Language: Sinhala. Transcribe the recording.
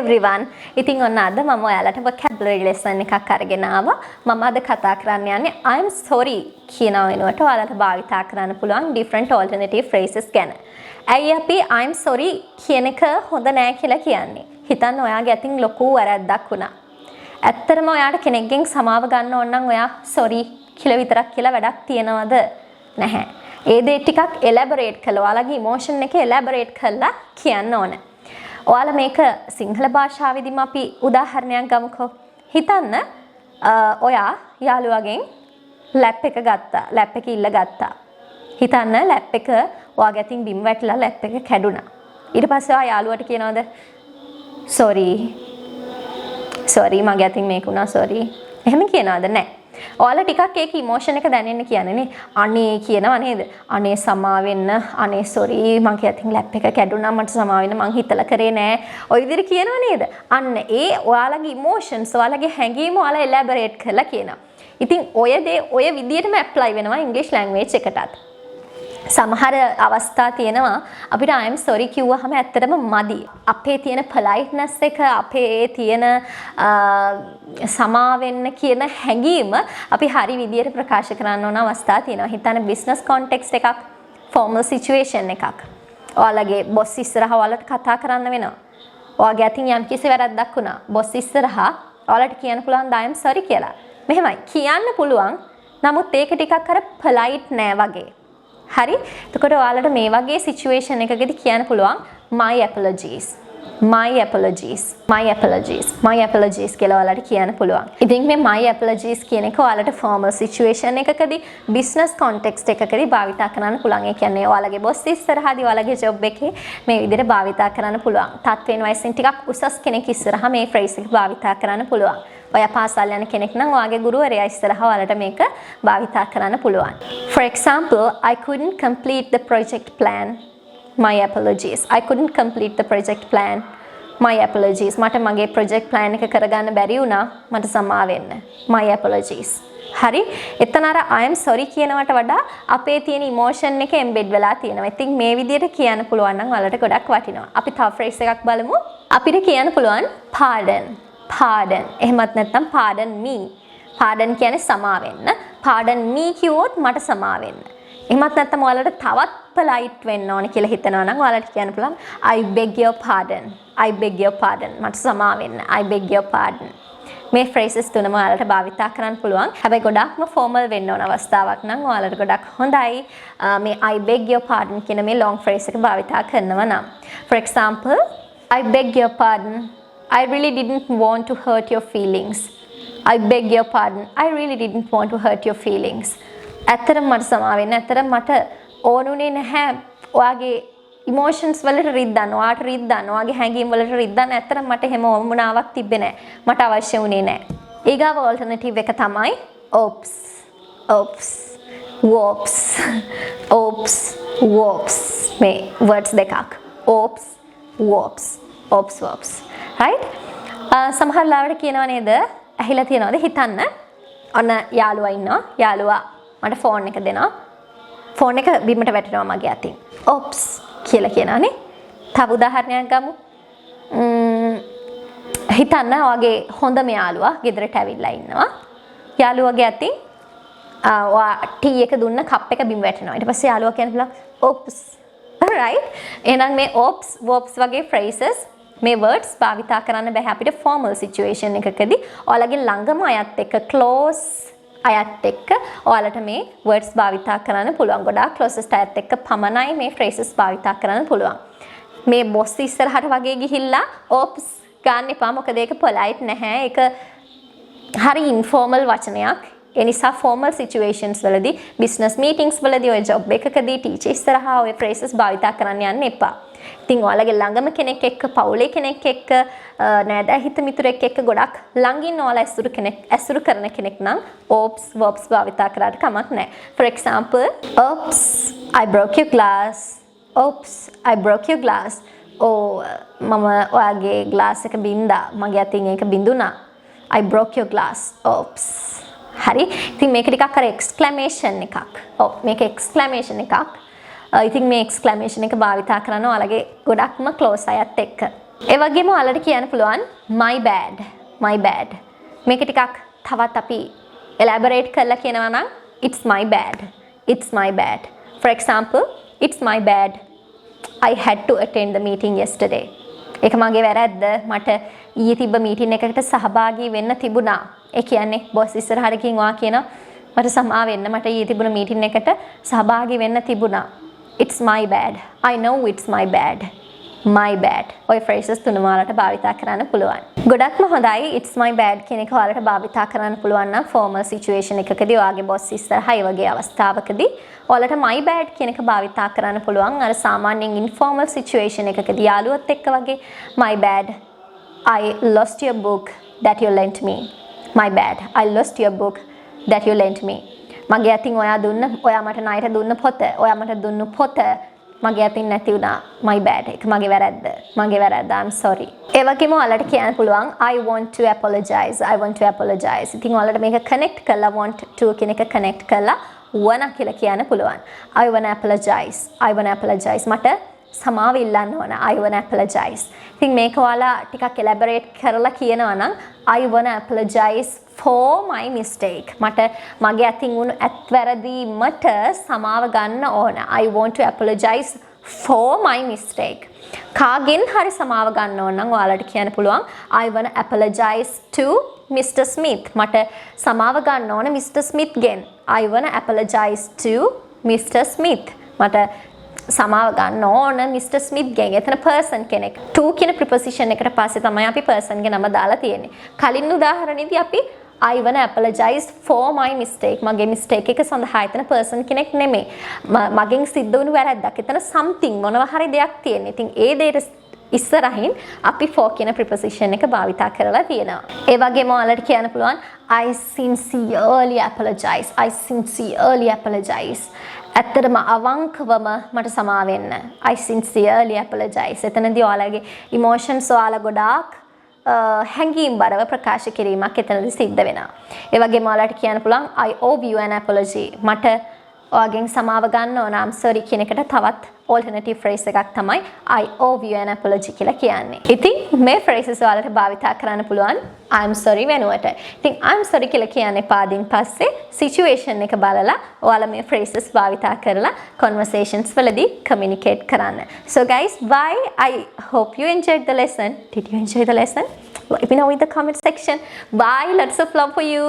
everyone. ඉතින් ඔන්න අද මම ඔයාලට vocabulary lesson එකක් අරගෙන ආවා. මම අද කතා කරන්න යන්නේ I'm sorry කියන වෙනුවට ඔයාලට භාවිතා කරන්න පුළුවන් different alternative phrases ගැන. ඇයි අපි I'm sorry කියන එක හොඳ නෑ කියලා කියන්නේ? හිතන්න ඔයාගේ අතින් ලොකු වැරද්දක් වුණා. ඇත්තටම ඔයාට කෙනෙක්ගෙන් සමාව ගන්න ඕන නම් ඔයා sorry කියලා විතරක් කියලා වැඩක් තියනවද? නැහැ. ඒ දේ ටිකක් elaborate කළා. ඔයාලගේ emotion එක elaborate කළා කියන්න ඕන. ඔයාලා මේක සිංහල භාෂාවෙදිම අපි උදාහරණයක් ගමුකෝ. හිතන්න ඔයා යාළුවගෙන් ලැප් එක ගත්තා. ලැප් එක ඉල්ල ගත්තා. හිතන්න ලැප් එක ඔයාගේ අතින් බිම් වැටිලා ලැප් එක කැඩුනා. ඊට පස්සේ ඔයා යාළුවට කියනවද? sorry මගේ අතින් මේක වුණා sorry. එහෙම කියනවද? නැහැ. ඔයාලා ටිකක් ඒක ඉමෝෂන් එක දැනෙන්න කියන්නේ නේ. අනේ කියනවා නේද? අනේ සමා වෙන්න. අනේ sorry මගේ අතින් ලැප් එක කැඩුනා මට සමා වෙන්න මං හිතලා කරේ නෑ. ඔය විදිහට කියනවා නේද? අන්න ඒ ඔයාලගේ ඉමෝෂන්ස් ඔයාලගේ හැඟීම් ඔයාලා එලැබරේට් කරලා කියනවා. ඉතින් ඔය දේ ඔය විදිහටම ඇප්ලයි වෙනවා ඉංග්‍රීසි ලැන්ග්වේජ් එකටත්. සමහර අවස්ථා තියෙනවා අපිට I'm sorry කිව්වහම ඇත්තටම මදි. අපේ තියෙන politeness එක අපේ තියෙන සමා වෙන්න කියන හැඟීම අපි හරි විදියට ප්‍රකාශ කරන්න ඕන අවස්ථා තියෙනවා. හිතන්න business context එකක්, formal situation එකක්. ඔයාලගේ boss ඉස්සරහා ඔයාලට කතා කරන්න වෙනවා. ඔයාගේ අතින් යම්කිසි වැරද්දක් වුණා. boss ඉස්සරහා ඔයාලට කියන්න පුළුවන් I'm sorry කියලා. මෙහෙමයි කියන්න පුළුවන්. නමුත් ඒක ටිකක් අර polite නෑ වගේ. හරි. එතකොට ඔයාලට මේ වගේ සිචුේෂන් එකකදී කියන්න පුළුවන් my apologies කියලා ඔයාලට කියන්න පුළුවන්. ඉතින් මේ my apologies කියන එක ඔයාලට formal situation එකකදී business context එකකදී භාවිතා කරන්න පුළුවන්. ඒ කියන්නේ ඔයාලගේ boss ඉස්සරහදී ඔයාලගේ job එකේ මේ විදිහට භාවිතා කරන්න පුළුවන්. තත්වෙන් වයසින් ටිකක් උසස් කෙනෙක් ඉස්සරහා මේ phrase එක භාවිතා කරන්න පුළුවන්. ඔයා පාසල් යන කෙනෙක් නම් ඔයාගේ ගුරුවරයා ඉස්සරහා ඔයාලට මේක භාවිතා කරන්න පුළුවන්. For example, I couldn't complete the project plan. My apologies. I couldn't complete the project plan. My apologies. මට මගේ project plan එක කරගන්න බැරි වුණා. මට සමා වෙන්න. My apologies. හරි. එතන අර I am sorry කියනවට වඩා අපේ තියෙන emotion එක embed වෙලා තියෙනවා. ඉතින් මේ විදිහට කියන්න පුළුවන් නම් ඔයාලට ගොඩක් වටිනවා. අපි තව phrase එකක් බලමු. අපිට කියන්න පුළුවන් pardon. එහෙමත් නැත්නම් pardon me. pardon කියන්නේ සමා වෙන්න. pardon me කිව්වොත් මට සමා වෙන්න. එහෙමත් නැත්නම් ඔයාලට තවත් polite වෙන්න ඕන කියලා හිතනවා නම් ඔයාලට කියන්න පුළුවන් I beg your pardon. මට සමා වෙන්න. I beg your pardon. මේ phrases තුනම ඔයාලට භාවිතා කරන්න පුළුවන්. හැබැයි ගොඩක්ම formal වෙන්න ඕන අවස්ථාවක් නම් ඔයාලට ගොඩක් හොඳයි මේ I beg your pardon කියන මේ long phrase එක භාවිතා කරනවා නම්. For example, I beg your pardon. I really didn't want to hurt your feelings. I beg your pardon. I really didn't want to hurt your feelings. ඇත්තටම මට සමා වෙන්න. ඇත්තටම මට ඕනුනේ නැහැ ඔයාගේ emotions වලට රිද්දන්න. ඔයාට රිද්දන්න. ඔයාගේ හැඟීම් වලට රිද්දන්න. ඇත්තටම මට එහෙම වමනාවක් තිබ්බේ නැහැ. මට අවශ්‍ය වුණේ නැහැ. ඊගාව alternative එක තමයි oops. මේ words දෙකක්. oops. right? සමහර ලාවට කියනවා නේද? ඇහිලා තියනවාද? හිතන්න. ඔන්න යාළුවා ඉන්නවා. යාළුවා මට ෆෝන් එක දෙනවා. ෆෝන් එක බිමට වැටෙනවා මගේ අතින්. oops කියලා කියනවානේ. තව උදාහරණයක් ගමු. හිතන්න ඔයාගේ හොඳම යාළුවා ගෙදරට ඇවිල්ලා ඉන්නවා. යාළුවගේ අතින් ඔයා ටී එක දුන්න කප් එක බිම වැටෙනවා. ඊට පස්සේ යාළුවා කියන පුළුවන් oops. right? එහෙනම් මේ oops වගේ phrases මේ words භාවිතා කරන්න බෑ අපිට formal situation එකකදී. ඔයාලගේ ළඟම අයත් එක්ක close අයත් එක්ක ඔයාලට මේ words භාවිතා කරන්න පුළුවන්. ගොඩාක් closest අයත් එක්ක පමණයි මේ phrases භාවිතා කරන්න පුළුවන්. මේ boss ඉස්සරහට වගේ ගිහිල්ලා oops ගන්න එපා. මොකද ඒක polite නැහැ. ඒක හරි informal වචනයක්. ඒ නිසා formal situations වලදී business meetings වලදී ඔය job එකකදී teacher ඉස්සරහා ඔය phrases භාවිතා කරන්න යන්න එපා. ඉතින් ඔයාලගේ ළඟම කෙනෙක් එක්ක පවුලේ කෙනෙක් එක්ක නෑදෑ හිත මිතුරෙක් එක්ක ගොඩක් ළඟින් ඔයාලා ඇසුරු කරන කෙනෙක් නම් oops verbs භාවිතා කරාට කමක් නැහැ. For example, oops I broke your glass. මම ඔයාගේ glass එක බින්දා. මගේ අතින් ඒක බිඳුණා. I broke your glass. oops. හරි. ඉතින් මේක ටිකක් අර exclamation එකක්. මේක exclamation එකක්. ඉතින් මේ exclamation එක භාවිතා කරනවා ඔයාලගේ ගොඩක්ම close අයත් එක්ක. ඒ වගේම ඔයාලට කියන්න පුළුවන් my bad. my bad. මේක ටිකක් තවත් අපි elaborate කරලා කියනවා නම් it's my bad. it's my bad. For example, it's my bad. I had to attend the meeting yesterday. ඒක මගේ වැරද්ද. මට ඊයේ තිබ්බ මීටින් එකකට සහභාගී වෙන්න තිබුණා. ඒ කියන්නේ බොස් ඉස්සරහට ගිහින් ඔයා කියනවා මට සමා වෙන්න මට ඊයේ තිබුණ මීටින් එකට සහභාගී වෙන්න තිබුණා. It's my bad. I know it's my bad. my bad. ඔය phrases තුනම ඔයාලට භාවිතා කරන්න පුළුවන්. ගොඩක්ම හොඳයි it's my bad කියන එක ඔයාලට භාවිතා කරන්න පුළුවන් නම් formal situation එකකදී ඔයාගේ boss ඉස්සරහා ඒ වගේ අවස්ථාවකදී ඔයාලට my bad කියන එක භාවිතා කරන්න පුළුවන්. අර සාමාන්‍යයෙන් informal situation එකකදී යාළුවොත් එක්ක වගේ my bad. I lost your book that you lent me. my bad. I lost your book that you lent me. මගේ අතින් ඔයා මට ණයට දුන්න පොත. ඔයා මට දුන්නු පොත මගේ අතින් නැති වුණා. my bad. ඒක මගේ වැරද්ද. I'm sorry. ඒ වගේම ඔයාලට කියන්න පුළුවන් I want to apologize. I want to apologize. ඉතින් ඔයාලට මේක connect කරලා want to කියන එක connect කරලා wanna කියලා කියන්න පුළුවන්. I wanna apologize. I wanna apologize. මට සමාව ඉල්ලන්න ඕන. I wanna apologize. ඉතින් මේක ඔයාලා ටිකක් elaborate කරලා කියනවා නම් I wanna apologize for my mistake. මට මගේ අතින් වුණු ඇත්වැරදීමට සමාව ගන්න ඕන. I want to apologize for my mistake. කාගෙන් හරි සමාව ගන්න ඕන නම් ඔයාලට කියන්න පුළුවන් I wanna apologize to Mr. Smith. මට සමාව ගන්න ඕන Mr. Smith ගෙන්. I wanna apologize to Mr. Smith. මට සමාව ගන්න ඕන Mr. Smith ගෙන්. එතන person කෙනෙක්. to කියන preposition එකට පස්සේ තමයි අපි person ගේ නම දාලා තියෙන්නේ. කලින් උදාහරණෙදී අපි I wanna apologize for my mistake. මගේ mistake එක සඳහා එතන person කෙනෙක් නෙමෙයි. මගෙන් සිද්ධ වුණු වැරද්දක්. එතන something මොනවා හරි දෙයක් තියෙනවා. ඉතින් ඒ දෙයට ඉස්සරහින් අපි for කියන preposition එක භාවිතා කරලා තියෙනවා. ඒ වගේම ඔයාලට කියන්න පුළුවන් I sincerely apologize. I sincerely apologize. ඇත්තටම අවංකවම මට සමා වෙන්න. I sincerely apologize. එතනදී ඔයාලගේ emotions ඔයාලා ගොඩාක් හැඟීම් බරව ප්‍රකාශ කිරීමක් එතනදී සිද්ධ වෙනවා. ඒ වගේම ඔයාලට කියන්න පුළුවන් I owe you an apology. මට ඔයාගෙන් සමාව ගන්න ඕන. I'm sorry කියන එකට තවත් alternative phrase එකක් තමයි I owe you an apology කියලා කියන්නේ. ඉතින් මේ phrases ඔයාලට භාවිතා කරන්න පුළුවන් I'm sorry වෙනුවට. ඉතින් I'm sorry කියලා කියන්නේ පාදින් පස්සේ situation එක බලලා ඔයාලා මේ phrases භාවිතා කරලා conversations වලදී communicate කරන්න. So guys, bye. I hope you enjoyed the lesson. Did you enjoy the lesson? Let me know in the comment section. Bye. Lots of love for you.